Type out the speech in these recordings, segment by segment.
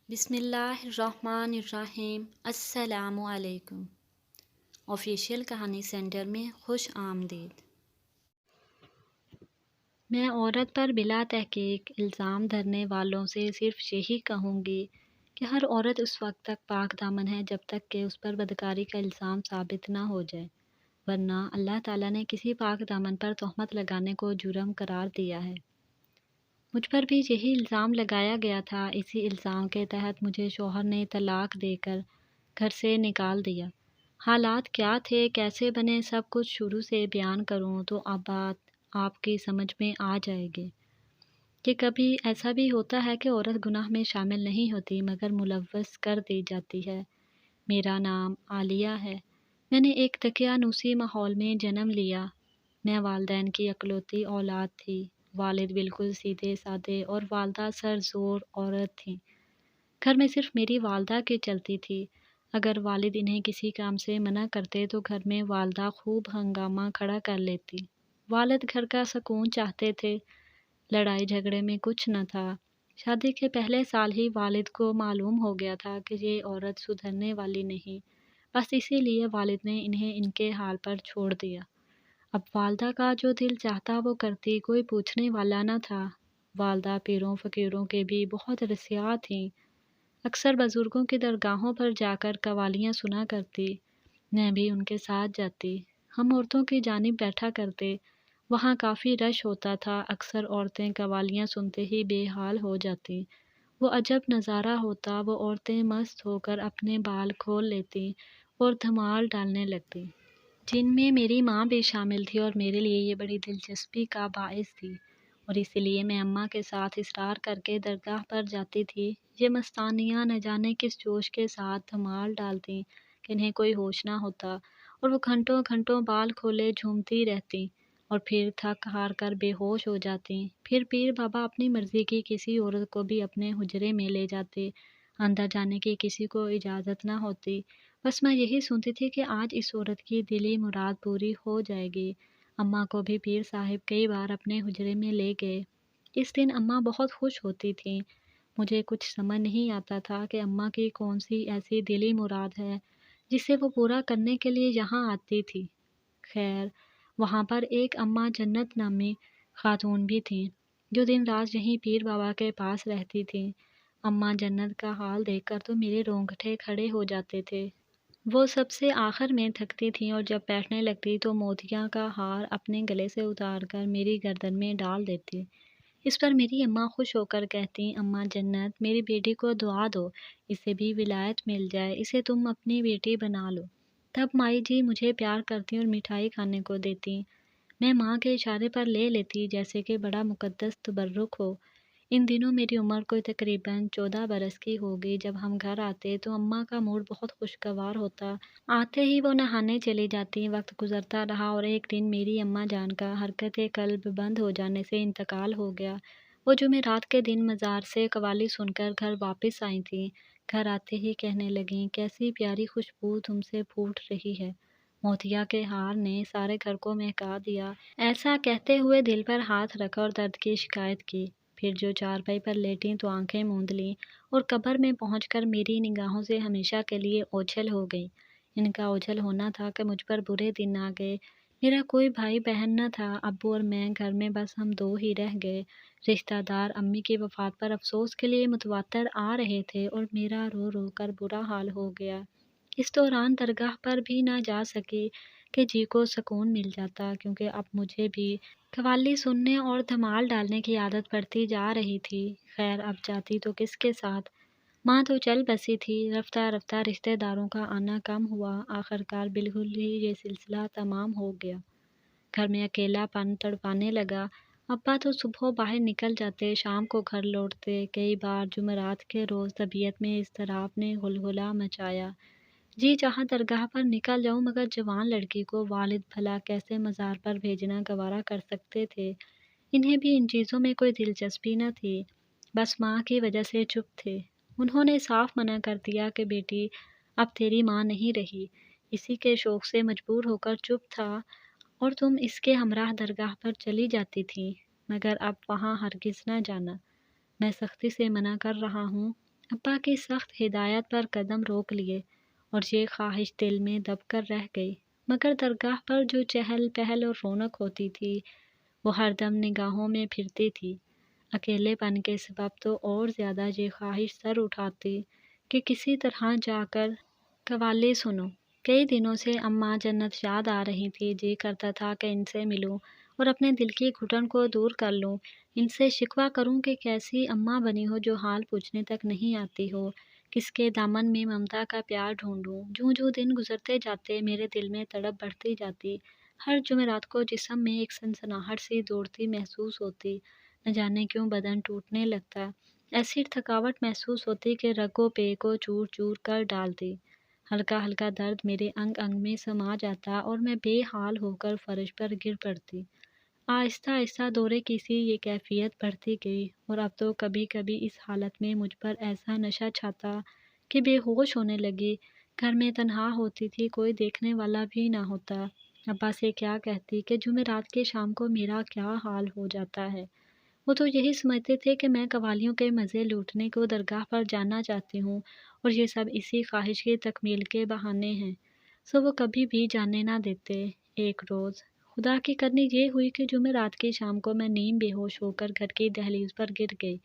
بسم اللہ الرحمن الرحیم۔ السلام علیکم۔ آفیشیل کہانی سینٹر میں خوش آمدید۔ میں عورت پر بلا تحقیق الزام دھرنے والوں سے صرف یہی کہوں گی کہ ہر عورت اس وقت تک پاک دامن ہے جب تک کہ اس پر بدکاری کا الزام ثابت نہ ہو جائے، ورنہ اللہ تعالیٰ نے کسی پاک دامن پر تہمت لگانے کو جرم قرار دیا ہے۔ مجھ پر بھی یہی الزام لگایا گیا تھا۔ اسی الزام کے تحت مجھے شوہر نے طلاق دے کر گھر سے نکال دیا۔ حالات کیا تھے، کیسے بنے، سب کچھ شروع سے بیان کروں تو اب بات آپ کی سمجھ میں آ جائے گی کہ کبھی ایسا بھی ہوتا ہے کہ عورت گناہ میں شامل نہیں ہوتی مگر ملوث کر دی جاتی ہے۔ میرا نام عالیہ ہے۔ میں نے ایک دقیانوسی ماحول میں جنم لیا۔ میں والدین کی اکلوتی اولاد تھی۔ والد بالکل سیدھے سادے اور والدہ سرزور عورت تھیں۔ گھر میں صرف میری والدہ کی چلتی تھی۔ اگر والد انہیں کسی کام سے منع کرتے تو گھر میں والدہ خوب ہنگامہ کھڑا کر لیتی۔ والد گھر کا سکون چاہتے تھے، لڑائی جھگڑے میں کچھ نہ تھا۔ شادی کے پہلے سال ہی والد کو معلوم ہو گیا تھا کہ یہ عورت سدھرنے والی نہیں، بس اسی لیے والد نے انہیں ان کے حال پر چھوڑ دیا۔ اب والدہ کا جو دل چاہتا وہ کرتی، کوئی پوچھنے والا نہ تھا۔ والدہ پیروں فقیروں کے بھی بہت رسیات تھیں۔ اکثر بزرگوں کی درگاہوں پر جا کر قوالیاں سنا کرتی۔ میں بھی ان کے ساتھ جاتی۔ ہم عورتوں کی جانب بیٹھا کرتے۔ وہاں کافی رش ہوتا تھا۔ اکثر عورتیں قوالیاں سنتے ہی بے حال ہو جاتی۔ وہ عجب نظارہ ہوتا۔ وہ عورتیں مست ہو کر اپنے بال کھول لیتی اور دھمال ڈالنے لگتی، جن میں میری ماں بھی شامل تھی، اور میرے لیے یہ بڑی دلچسپی کا باعث تھی، اور اسی لیے میں اماں کے ساتھ اصرار کر کے درگاہ پر جاتی تھی۔ یہ مستانیاں نہ جانے کس جوش کے ساتھ دھمال ڈالتیں کہ انہیں کوئی ہوش نہ ہوتا، اور وہ گھنٹوں گھنٹوں بال کھولے جھومتی رہتی اور پھر تھک ہار کر بے ہوش ہو جاتی۔ پھر پیر بابا اپنی مرضی کی کسی عورت کو بھی اپنے حجرے میں لے جاتے۔ اندر جانے کی کسی کو اجازت نہ ہوتی۔ بس میں یہی سنتی تھی کہ آج اس عورت کی دلی مراد پوری ہو جائے گی۔ اماں کو بھی پیر صاحب کئی بار اپنے حجرے میں لے گئے۔ اس دن اماں بہت خوش ہوتی تھیں۔ مجھے کچھ سمجھ نہیں آتا تھا کہ اماں کی کون سی ایسی دلی مراد ہے جسے وہ پورا کرنے کے لیے یہاں آتی تھی۔ خیر، وہاں پر ایک اماں جنت نامی خاتون بھی تھیں جو دن رات یہیں پیر بابا کے پاس رہتی تھیں۔ اماں جنت کا حال دیکھ کر تو میرے رونگٹے کھڑے ہو جاتے تھے۔ وہ سب سے آخر میں تھکتی تھیں اور جب بیٹھنے لگتی تو موتیاں کا ہار اپنے گلے سے اتار کر میری گردن میں ڈال دیتی۔ اس پر میری اماں خوش ہو کر کہتی، اماں جنت، میری بیٹی کو دعا دو، اسے بھی ولایت مل جائے، اسے تم اپنی بیٹی بنا لو۔ تب مائی جی مجھے پیار کرتی اور مٹھائی کھانے کو دیتی۔ میں ماں کے اشارے پر لے لیتی جیسے کہ بڑا مقدس تبرک ہو۔ ان دنوں میری عمر کوئی تقریباً 14 برس کی ہوگی۔ جب ہم گھر آتے تو اماں کا موڈ بہت خوشگوار ہوتا۔ آتے ہی وہ نہانے چلی جاتی۔ وقت گزرتا رہا اور ایک دن میری اماں جان کا حرکت قلب بند ہو جانے سے انتقال ہو گیا۔ وہ جمعرات کے دن مزار سے قوالی سن کر گھر واپس آئی تھیں۔ گھر آتے ہی کہنے لگیں، کیسی پیاری خوشبو تم سے پھوٹ رہی ہے۔ موتیا کے ہار نے سارے گھر کو مہکا دیا۔ ایسا کہتے ہوئے دل پر ہاتھ رکھا اور درد کی شکایت کی۔ پھر جو چارپائی پر لیٹیں تو آنکھیں موند لیں اور قبر میں پہنچ کر میری نگاہوں سے ہمیشہ کے لیے اوجھل ہو گئیں۔ ان کا اوجھل ہونا تھا کہ مجھ پر برے دن آ گئے۔ میرا کوئی بھائی بہن نہ تھا۔ ابو اور میں گھر میں بس ہم دو ہی رہ گئے۔ رشتہ دار امی کی وفات پر افسوس کے لیے متواتر آ رہے تھے اور میرا رو رو کر برا حال ہو گیا۔ اس دوران درگاہ پر بھی نہ جا سکی کہ جی کو سکون مل جاتا، کیونکہ اب مجھے بھی قوالی سننے اور دھمال ڈالنے کی عادت پڑتی جا رہی تھی۔ خیر، اب جاتی تو کس کے ساتھ؟ ماں تو چل بسی تھی۔ رفتہ رفتہ رشتہ داروں کا آنا کم ہوا۔ آخرکار بالکل ہی یہ سلسلہ تمام ہو گیا۔ گھر میں اکیلا پن تڑپانے لگا۔ ابا تو صبح باہر نکل جاتے، شام کو گھر لوٹتے۔ کئی بار جمعرات کے روز طبیعت میں اضطراب نے ہلہلہ مچایا۔ جی چاہا درگاہ پر نکل جاؤں، مگر جوان لڑکی کو والد بھلا کیسے مزار پر بھیجنا گوارا کر سکتے تھے؟ انہیں بھی ان چیزوں میں کوئی دلچسپی نہ تھی، بس ماں کی وجہ سے چپ تھے۔ انہوں نے صاف منع کر دیا کہ بیٹی اب تیری ماں نہیں رہی، اسی کے شوق سے مجبور ہو کر چپ تھا اور تم اس کے ہمراہ درگاہ پر چلی جاتی تھی، مگر اب وہاں ہرگز نہ جانا۔ میں سختی سے منع کر رہا ہوں۔ ابا کی سخت ہدایت پر قدم روک لیے اور یہ خواہش دل میں دب کر رہ گئی، مگر درگاہ پر جو چہل پہل اور رونق ہوتی تھی وہ ہر دم نگاہوں میں پھرتی تھی۔ اکیلے پن کے سبب تو اور زیادہ یہ خواہش سر اٹھاتی کہ کسی طرح جا کر قوالی سنوں۔ کئی دنوں سے اماں جنت یاد آ رہی تھی، جی کرتا تھا کہ ان سے ملوں اور اپنے دل کی گھٹن کو دور کر لوں، ان سے شکوہ کروں کہ کیسی اماں بنی ہو جو حال پوچھنے تک نہیں آتی ہو، کس کے دامن میں ممتا کا پیار ڈھونڈوں۔ جوں جوں دن گزرتے جاتے میرے دل میں تڑپ بڑھتی جاتی، ہر جمعرات کو جسم میں ایک سنسناہٹ سی دوڑتی محسوس ہوتی، نہ جانے کیوں بدن ٹوٹنے لگتا، ایسی تھکاوٹ محسوس ہوتی کہ رگوں پے کو چور چور کر ڈالتی، ہلکا ہلکا درد میرے انگ انگ میں سما جاتا اور میں بے حال ہو کر فرش پر گر پڑتی۔ آہستہ آہستہ دورے کی سی یہ کیفیت بڑھتی گئی اور اب تو کبھی کبھی اس حالت میں مجھ پر ایسا نشہ چھاتا کہ بے ہوش ہونے لگی، گھر میں تنہا ہوتی تھی، کوئی دیکھنے والا بھی نہ ہوتا، ابا سے کیا کہتی کہ جمعرات کی شام کو میرا کیا حال ہو جاتا ہے۔ وہ تو یہی سمجھتے تھے کہ میں قوالیوں کے مزے لوٹنے کو درگاہ پر جانا چاہتی ہوں اور یہ سب اسی خواہش کی تکمیل کے بہانے ہیں، سو وہ کبھی بھی جانے نہ دیتے۔ ایک روز خدا کی کرنی یہ ہوئی کہ جمعرات کی شام کو میں نیم بے ہوش ہو کر گھر کی دہلیز پر گر گئی۔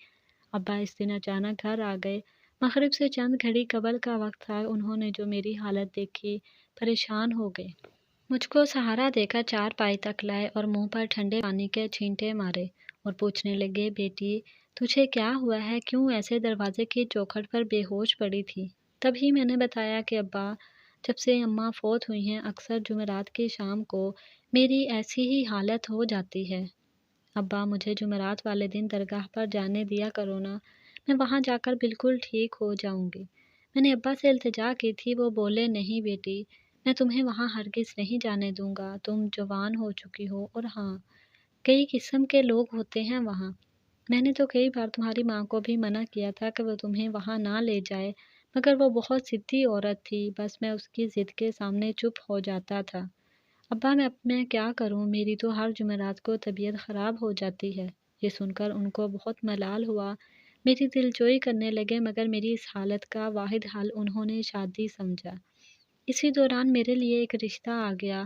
ابا اس دن اچانک گھر آ گئے، مغرب سے چند گھڑی قبل کا وقت تھا، انہوں نے جو میری حالت دیکھی پریشان ہو گئے۔ مجھ کو سہارا دے کر چار پائی تک لائے اور منہ پر ٹھنڈے پانی کے چھینٹے مارے اور پوچھنے لگے، بیٹی تجھے کیا ہوا ہے، کیوں ایسے دروازے کی چوکھٹ پر بے ہوش پڑی تھی؟ تبھی میں نے بتایا کہ ابا، جب سے اماں فوت ہوئی ہیں اکثر جمعرات کی شام کو میری ایسی ہی حالت ہو جاتی ہے۔ ابا مجھے جمعرات والے دن درگاہ پر جانے دیا کرو نا، میں وہاں جا کر بالکل ٹھیک ہو جاؤں گی۔ میں نے ابا سے التجا کی تھی، وہ بولے، نہیں بیٹی، میں تمہیں وہاں ہرگز نہیں جانے دوں گا، تم جوان ہو چکی ہو اور ہاں، کئی قسم کے لوگ ہوتے ہیں وہاں۔ میں نے تو کئی بار تمہاری ماں کو بھی منع کیا تھا کہ وہ تمہیں وہاں نہ لے جائے، مگر وہ بہت ضدی عورت تھی، بس میں اس کی ضد کے سامنے چپ ہو جاتا تھا۔ ابا میں کیا کروں، میری تو ہر جمعرات کو طبیعت خراب ہو جاتی ہے۔ یہ سن کر ان کو بہت ملال ہوا، میری دلجوئی کرنے لگے، مگر میری اس حالت کا واحد حل انہوں نے شادی سمجھا۔ اسی دوران میرے لیے ایک رشتہ آ گیا،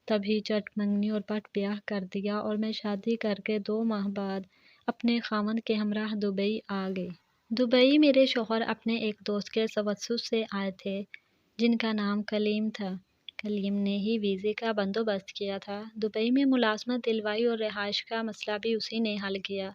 تبھی چٹ منگنی اور پٹ بیاہ کر دیا اور میں شادی کر کے 2 ماہ بعد اپنے خاوند کے ہمراہ دبئی آ گئی۔ دبئی میرے شوہر اپنے ایک دوست کے توسط سے آئے تھے جن کا نام کلیم تھا۔ کلیم نے ہی ویزے کا بندوبست کیا تھا، دبئی میں ملازمت دلوائی اور رہائش کا مسئلہ بھی اسی نے حل کیا۔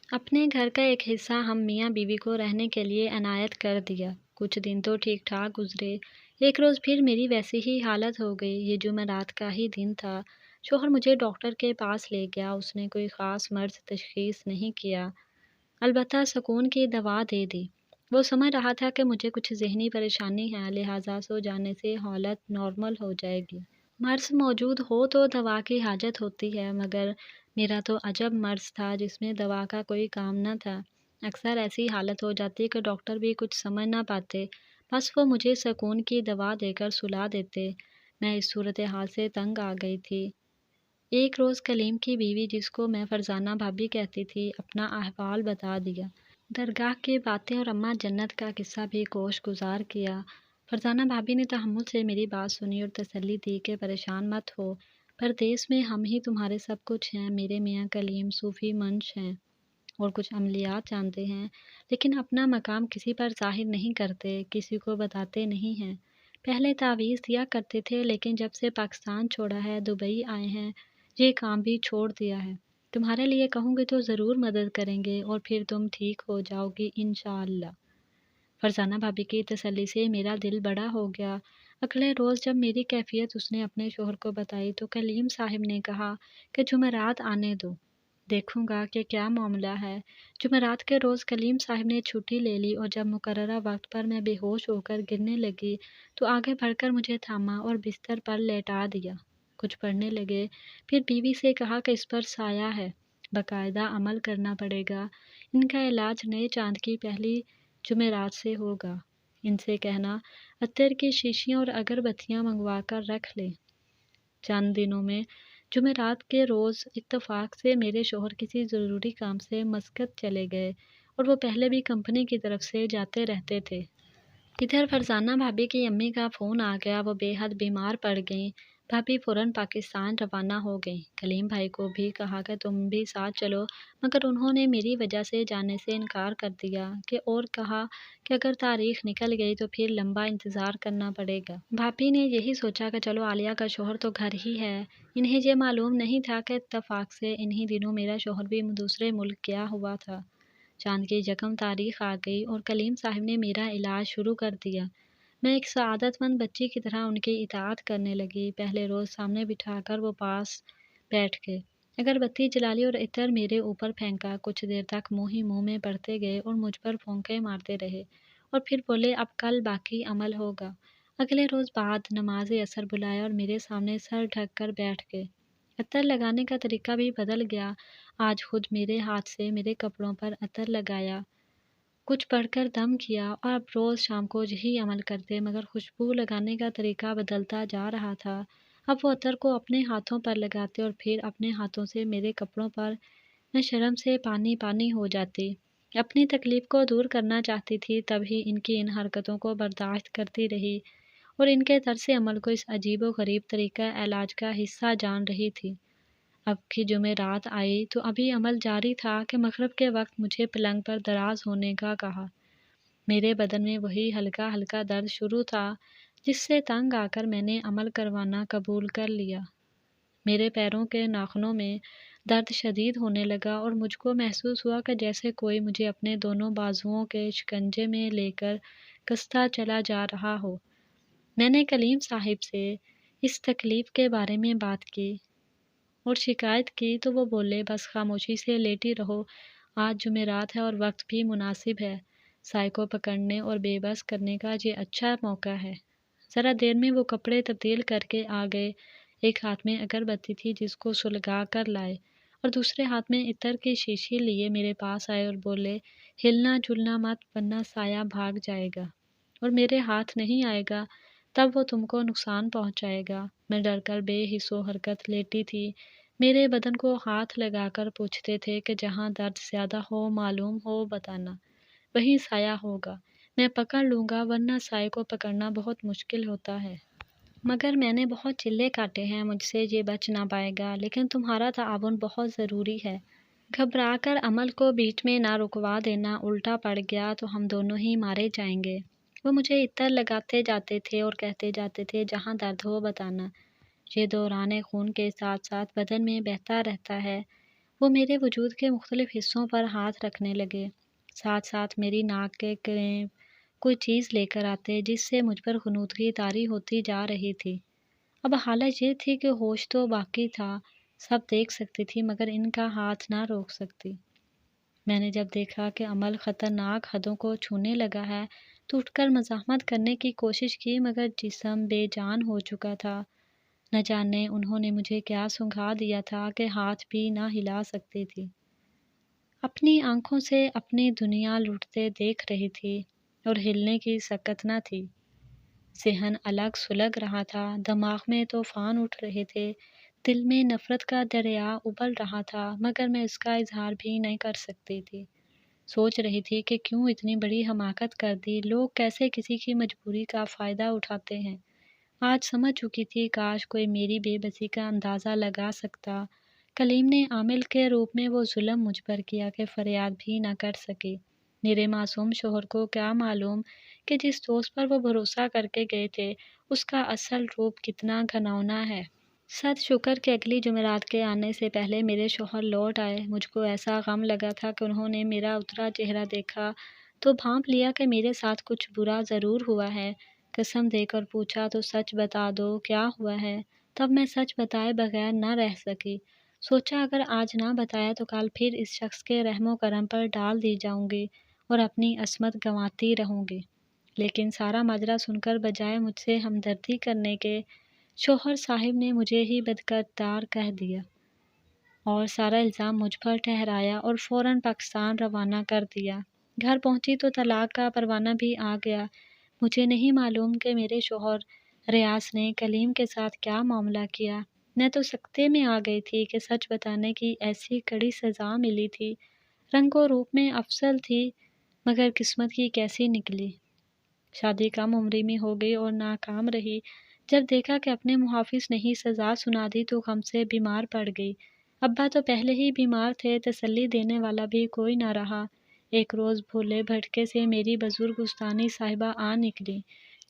اپنے گھر کا ایک حصہ ہم میاں بیوی کو رہنے کے لیے عنایت کر دیا۔ کچھ دن تو ٹھیک ٹھاک گزرے، ایک روز پھر میری ویسی ہی حالت ہو گئی، یہ جمعرات کا ہی دن تھا۔ شوہر مجھے ڈاکٹر کے پاس لے گیا، اس نے کوئی خاص مرض تشخیص نہیں کیا، البتہ سکون کی دوا دے دی۔ وہ سمجھ رہا تھا کہ مجھے کچھ ذہنی پریشانی ہے، لہٰذا سو جانے سے حالت نارمل ہو جائے گی۔ مرض موجود ہو تو دوا کی حاجت ہوتی ہے، مگر میرا تو عجب مرض تھا جس میں دوا کا کوئی کام نہ تھا۔ اکثر ایسی حالت ہو جاتی کہ ڈاکٹر بھی کچھ سمجھ نہ پاتے، بس وہ مجھے سکون کی دوا دے کر سلا دیتے۔ میں اس صورتحال سے تنگ آ گئی تھی۔ ایک روز کلیم کی بیوی، جس کو میں فرزانہ بھابی کہتی تھی، اپنا احوال بتا دیا، درگاہ کی باتیں اور اماں جنت کا قصہ بھی گوش گزار کیا۔ فرزانہ بھابی نے تحمل سے میری بات سنی اور تسلی دی کہ پریشان مت ہو، پردیس میں ہم ہی تمہارے سب کچھ ہیں، میرے میاں کلیم صوفی منش ہیں اور کچھ عملیات جانتے ہیں، لیکن اپنا مقام کسی پر ظاہر نہیں کرتے، کسی کو بتاتے نہیں ہیں۔ پہلے تعویذ دیا کرتے تھے، لیکن جب سے پاکستان چھوڑا ہے، دبئی آئے ہیں، یہ کام بھی چھوڑ دیا ہے۔ تمہارے لیے کہوں گے تو ضرور مدد کریں گے اور پھر تم ٹھیک ہو جاؤ گی انشاءاللہ۔ فرزانہ بھابی کی تسلی سے میرا دل بڑا ہو گیا۔ اگلے روز جب میری کیفیت اس نے اپنے شوہر کو بتائی تو کلیم صاحب نے کہا کہ جمعرات آنے دو، دیکھوں گا کہ کیا معاملہ ہے۔ جمعرات کے روز کلیم صاحب نے چھٹی لے لی اور جب مقررہ وقت پر میں بے ہوش ہو کر گرنے لگی تو آگے بڑھ کر مجھے تھاما اور بستر پر لیٹا دیا۔ کچھ پڑھنے لگے، پھر بیوی سے کہا کہ اس پر سایہ ہے، باقاعدہ عمل کرنا پڑے گا، ان کا علاج نئے چاند کی پہلی جمعرات سے ہوگا۔ ان سے کہنا عطر کی شیشیاں اور اگربتیاں منگوا کر رکھ لیں۔ چند دنوں میں جمعرات کے روز اتفاق سے میرے شوہر کسی ضروری کام سے مسقط چلے گئے اور وہ پہلے بھی کمپنی کی طرف سے جاتے رہتے تھے۔ ادھر فرزانہ بھابی کی امی کا فون آ گیا، وہ بے حد بیمار پڑ گئیں۔ بھابی فوراً پاکستان روانہ ہو گئیں۔ کلیم بھائی کو بھی کہا کہ تم بھی ساتھ چلو، مگر انہوں نے میری وجہ سے جانے سے انکار کر دیا اور کہا کہ اگر تاریخ نکل گئی تو پھر لمبا انتظار کرنا پڑے گا۔ بھابی نے یہی سوچا کہ چلو عالیہ کا شوہر تو گھر ہی ہے۔ انہیں یہ معلوم نہیں تھا کہ اتفاق سے انہی دنوں میرا شوہر بھی دوسرے ملک گیا ہوا تھا۔ چاند کی یکم تاریخ آ گئی اور کلیم صاحب نے میرا علاج شروع کر دیا۔ میں ایک سعادت مند بچی کی طرح ان کی اطاعت کرنے لگی۔ پہلے روز سامنے بٹھا کر وہ پاس بیٹھ گئے، اگربتی جلا لی اور عطر میرے اوپر پھینکا۔ کچھ دیر تک منہ ہی منہ میں پڑھتے گئے اور مجھ پر پھونکے مارتے رہے اور پھر بولے اب کل باقی عمل ہوگا۔ اگلے روز بعد نماز عصر بلایا اور میرے سامنے سر ڈھک کر بیٹھ گئے۔ عطر لگانے کا طریقہ بھی بدل گیا۔ آج خود میرے ہاتھ سے میرے کپڑوں پر عطر لگایا، کچھ پڑھ کر دم کیا اور اب روز شام کو یہی عمل کرتے، مگر خوشبو لگانے کا طریقہ بدلتا جا رہا تھا۔ اب وہ عطر کو اپنے ہاتھوں پر لگاتے اور پھر اپنے ہاتھوں سے میرے کپڑوں پر۔ میں شرم سے پانی پانی ہو جاتی، اپنی تکلیف کو دور کرنا چاہتی تھی، تب ہی ان کی ان حرکتوں کو برداشت کرتی رہی اور ان کے طرز عمل کو اس عجیب و غریب طریقہ علاج کا حصہ جان رہی تھی۔ اب کی جمعرات آئی تو ابھی عمل جاری تھا کہ مغرب کے وقت مجھے پلنگ پر دراز ہونے کا کہا۔ میرے بدن میں وہی ہلکا ہلکا درد شروع تھا جس سے تنگ آ کر میں نے عمل کروانا قبول کر لیا۔ میرے پیروں کے ناخنوں میں درد شدید ہونے لگا اور مجھ کو محسوس ہوا کہ جیسے کوئی مجھے اپنے دونوں بازوؤں کے شکنجے میں لے کر کستا چلا جا رہا ہو۔ میں نے کلیم صاحب سے اس تکلیف کے بارے میں بات کی اور شکایت کی تو وہ بولے بس خاموشی سے لیٹی رہو، آج جمعرات ہے اور وقت بھی مناسب ہے، سائے کو پکڑنے اور بے بس کرنے کا یہ اچھا موقع ہے۔ ذرا دیر میں وہ کپڑے تبدیل کر کے آ گئے، ایک ہاتھ میں اگربتی تھی جس کو سلگا کر لائے اور دوسرے ہاتھ میں عطر کی شیشی لیے میرے پاس آئے اور بولے ہلنا جلنا مت ورنہ سایہ بھاگ جائے گا اور میرے ہاتھ نہیں آئے گا تب وہ تم کو نقصان پہنچائے گا۔ میں ڈر کر بے حس و حرکت لیٹی تھی، میرے بدن کو ہاتھ لگا کر پوچھتے تھے کہ جہاں درد زیادہ ہو معلوم ہو بتانا، وہیں سایہ ہوگا، میں پکڑ لوں گا ورنہ سائے کو پکڑنا بہت مشکل ہوتا ہے۔ مگر میں نے بہت چلے کاٹے ہیں، مجھ سے یہ بچ نہ پائے گا، لیکن تمہارا تعاون بہت ضروری ہے۔ گھبرا کر عمل کو بیچ میں نہ رکوا دینا، الٹا پڑ گیا تو ہم دونوں ہی مارے جائیں گے۔ وہ مجھے عطر لگاتے جاتے تھے اور کہتے جاتے تھے جہاں درد ہو بتانا، یہ دوران خون کے ساتھ ساتھ بدن میں بہتا رہتا ہے۔ وہ میرے وجود کے مختلف حصوں پر ہاتھ رکھنے لگے، ساتھ ساتھ میری ناک کے قریب کوئی چیز لے کر آتے جس سے مجھ پر غنودگی طاری ہوتی جا رہی تھی۔ اب حالت یہ تھی کہ ہوش تو باقی تھا، سب دیکھ سکتی تھی مگر ان کا ہاتھ نہ روک سکتی۔ میں نے جب دیکھا کہ عمل خطرناک حدوں کو چھونے لگا ہے تو اٹھ کر مزاحمت کرنے کی کوشش کی مگر جسم بے جان ہو چکا تھا۔ نہ جانے انہوں نے مجھے کیا سنگھا دیا تھا کہ ہاتھ بھی نہ ہلا سکتی تھی۔ اپنی آنکھوں سے اپنی دنیا لٹتے دیکھ رہی تھی اور ہلنے کی سکت نہ تھی۔ ذہن الگ سلگ رہا تھا، دماغ میں طوفان اٹھ رہے تھے، دل میں نفرت کا دریا ابل رہا تھا مگر میں اس کا اظہار بھی نہیں کر سکتی تھی۔ سوچ رہی تھی کہ کیوں اتنی بڑی حماقت کر دی، لوگ کیسے کسی کی مجبوری کا فائدہ اٹھاتے ہیں۔ آج سمجھ چکی تھی کاش کوئی میری بے بسی کا اندازہ لگا سکتا۔ کلیم نے عامل کے روپ میں وہ ظلم مجھ پر کیا کہ فریاد بھی نہ کر سکی۔ میرے معصوم شوہر کو کیا معلوم کہ جس دوست پر وہ بھروسہ کر کے گئے تھے اس کا اصل روپ کتنا گھناؤنا ہے۔ صد شکر کہ اگلی جمعرات کے آنے سے پہلے میرے شوہر لوٹ آئے۔ مجھ کو ایسا غم لگا تھا کہ انہوں نے میرا اترا چہرہ دیکھا تو بھانپ لیا کہ میرے ساتھ کچھ برا ضرور ہوا ہے۔ قسم دے کر پوچھا تو سچ بتا دو کیا ہوا ہے۔ تب میں سچ بتائے بغیر نہ رہ سکی۔ سوچا اگر آج نہ بتایا تو کل پھر اس شخص کے رحم و کرم پر ڈال دی جاؤں گی اور اپنی عصمت گنواتی رہوں گی۔ لیکن سارا ماجرا سن کر بجائے مجھ سے ہمدردی کرنے کے شوہر صاحب نے مجھے ہی بدکردار کہہ دیا اور سارا الزام مجھ پر ٹھہرایا اور فوراً پاکستان روانہ کر دیا۔ گھر پہنچی تو طلاق کا پروانہ بھی آ گیا۔ مجھے نہیں معلوم کہ میرے شوہر ریاض نے کلیم کے ساتھ کیا معاملہ کیا۔ میں تو سکتے میں آ گئی تھی کہ سچ بتانے کی ایسی کڑی سزا ملی تھی۔ رنگ و روپ میں افضل تھی، مگر قسمت کی کیسی نکلی۔ شادی کم عمری میں ہو گئی اور ناکام رہی۔ جب دیکھا کہ اپنے محافظ نہیں سزا سنا دی تو غم سے بیمار پڑ گئی۔ ابا تو پہلے ہی بیمار تھے، تسلی دینے والا بھی کوئی نہ رہا۔ ایک روز بھولے بھٹکے سے میری بزرگ استانی صاحبہ آ نکلی،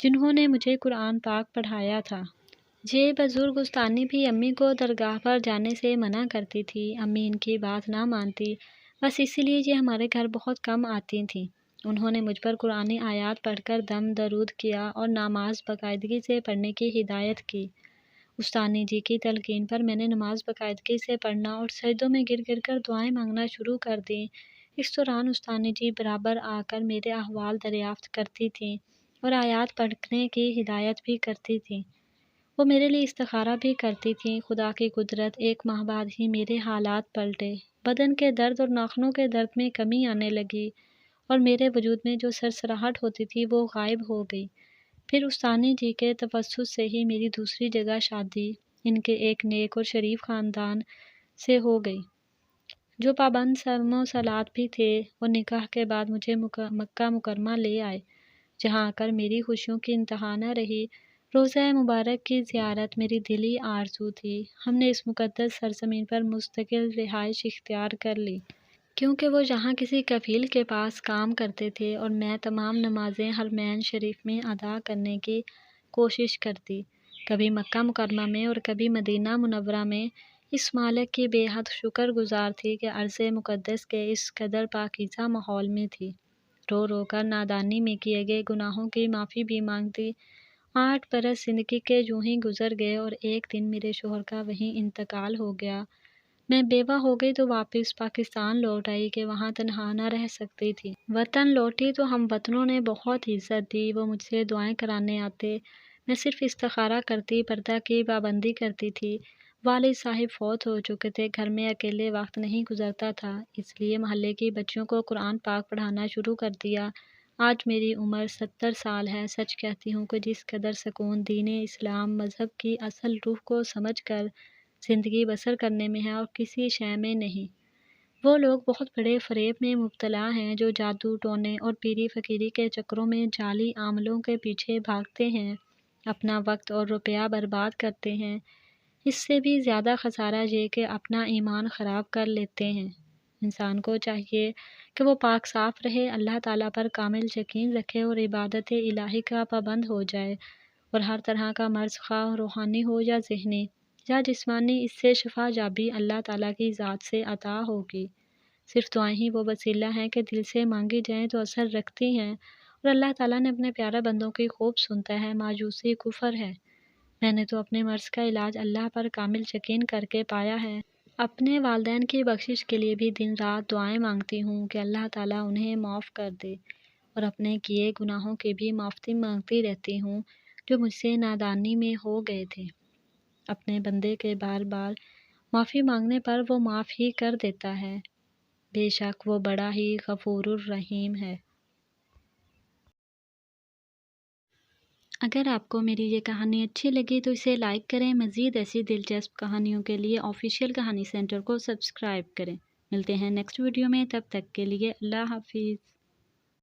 جنہوں نے مجھے قرآن پاک پڑھایا تھا۔ یہ بزرگ استانی بھی امی کو درگاہ پر جانے سے منع کرتی تھی۔ امی ان کی بات نہ مانتی، بس اسی لیے یہ ہمارے گھر بہت کم آتی تھیں۔ انہوں نے مجھ پر قرآنی آیات پڑھ کر دم درود کیا اور نماز باقاعدگی سے پڑھنے کی ہدایت کی۔ استانی جی کی تلقین پر میں نے نماز باقاعدگی سے پڑھنا اور سجدوں میں گر گر کر دعائیں مانگنا شروع کر دیں۔ اس دوران استانی جی برابر آ کر میرے احوال دریافت کرتی تھیں اور آیات پڑھنے کی ہدایت بھی کرتی تھیں۔ وہ میرے لیے استخارہ بھی کرتی تھیں۔ خدا کی قدرت، ایک ماہ بعد ہی میرے حالات پلٹے۔ بدن کے درد اور ناخنوں کے درد میں کمی آنے لگی اور میرے وجود میں جو سرسراہٹ ہوتی تھی وہ غائب ہو گئی۔ پھر استانی جی کے توسط سے ہی میری دوسری جگہ شادی ان کے ایک نیک اور شریف خاندان سے ہو گئی، جو پابند صوم و صلات بھی تھے۔ وہ نکاح کے بعد مجھے مکہ مکرمہ لے آئے، جہاں آ کر میری خوشیوں کی انتہا نہ رہی۔ روضہ مبارک کی زیارت میری دلی آرزو تھی۔ ہم نے اس مقدس سرزمین پر مستقل رہائش اختیار کر لی، کیونکہ وہ یہاں کسی کفیل کے پاس کام کرتے تھے اور میں تمام نمازیں حرمین شریف میں ادا کرنے کی کوشش کرتی، کبھی مکہ مکرمہ میں اور کبھی مدینہ منورہ میں۔ اس مالک کی بے حد شکر گزار تھی کہ ارض مقدس کے اس قدر پاکیزہ ماحول میں تھی۔ رو رو کر نادانی میں کیے گئے گناہوں کی معافی بھی مانگتی۔ 8 برس زندگی کے یوں ہی گزر گئے اور ایک دن میرے شوہر کا وہیں انتقال ہو گیا۔ میں بیوہ ہو گئی تو واپس پاکستان لوٹ آئی کہ وہاں تنہا نہ رہ سکتی تھی۔ وطن لوٹی تو ہم وطنوں نے بہت عزت دی۔ وہ مجھ سے دعائیں کرانے آتے، میں صرف استخارہ کرتی، پردہ کی پابندی کرتی تھی۔ والد صاحب فوت ہو چکے تھے، گھر میں اکیلے وقت نہیں گزرتا تھا، اس لیے محلے کی بچیوں کو قرآن پاک پڑھانا شروع کر دیا۔ آج میری عمر 70 سال ہے۔ سچ کہتی ہوں کہ جس قدر سکون دین اسلام مذہب کی اصل روح کو سمجھ کر زندگی بسر کرنے میں ہے اور کسی شے میں نہیں۔ وہ لوگ بہت بڑے فریب میں مبتلا ہیں جو جادو ٹونے اور پیری فقیری کے چکروں میں جعلی عملوں کے پیچھے بھاگتے ہیں، اپنا وقت اور روپیہ برباد کرتے ہیں۔ اس سے بھی زیادہ خسارہ یہ کہ اپنا ایمان خراب کر لیتے ہیں۔ انسان کو چاہیے کہ وہ پاک صاف رہے، اللہ تعالیٰ پر کامل یقین رکھے اور عبادت الہی کا پابند ہو جائے، اور ہر طرح کا مرض خواہ روحانی ہو یا ذہنی یا جسمانی، اس سے شفا یابی اللہ تعالیٰ کی ذات سے عطا ہوگی۔ صرف دعائیں ہی وہ وسیلہ ہیں کہ دل سے مانگی جائیں تو اثر رکھتی ہیں، اور اللہ تعالیٰ نے اپنے پیارے بندوں کی خوب سنتا ہے۔ مایوسی کفر ہے۔ میں نے تو اپنے مرض کا علاج اللہ پر کامل یقین کر کے پایا ہے۔ اپنے والدین کی بخشش کے لیے بھی دن رات دعائیں مانگتی ہوں کہ اللہ تعالیٰ انہیں معاف کر دے، اور اپنے کیے گناہوں کی بھی معافی مانگتی رہتی ہوں جو مجھ سے نادانی میں ہو گئے تھے۔ اپنے بندے کے بار بار معافی مانگنے پر وہ معاف ہی کر دیتا ہے، بے شک وہ بڑا ہی غفور الرحیم ہے۔ اگر آپ کو میری یہ کہانی اچھی لگی تو اسے لائک کریں۔ مزید ایسی دلچسپ کہانیوں کے لیے آفیشیل کہانی سینٹر کو سبسکرائب کریں۔ ملتے ہیں نیکسٹ ویڈیو میں، تب تک کے لیے اللہ حافظ۔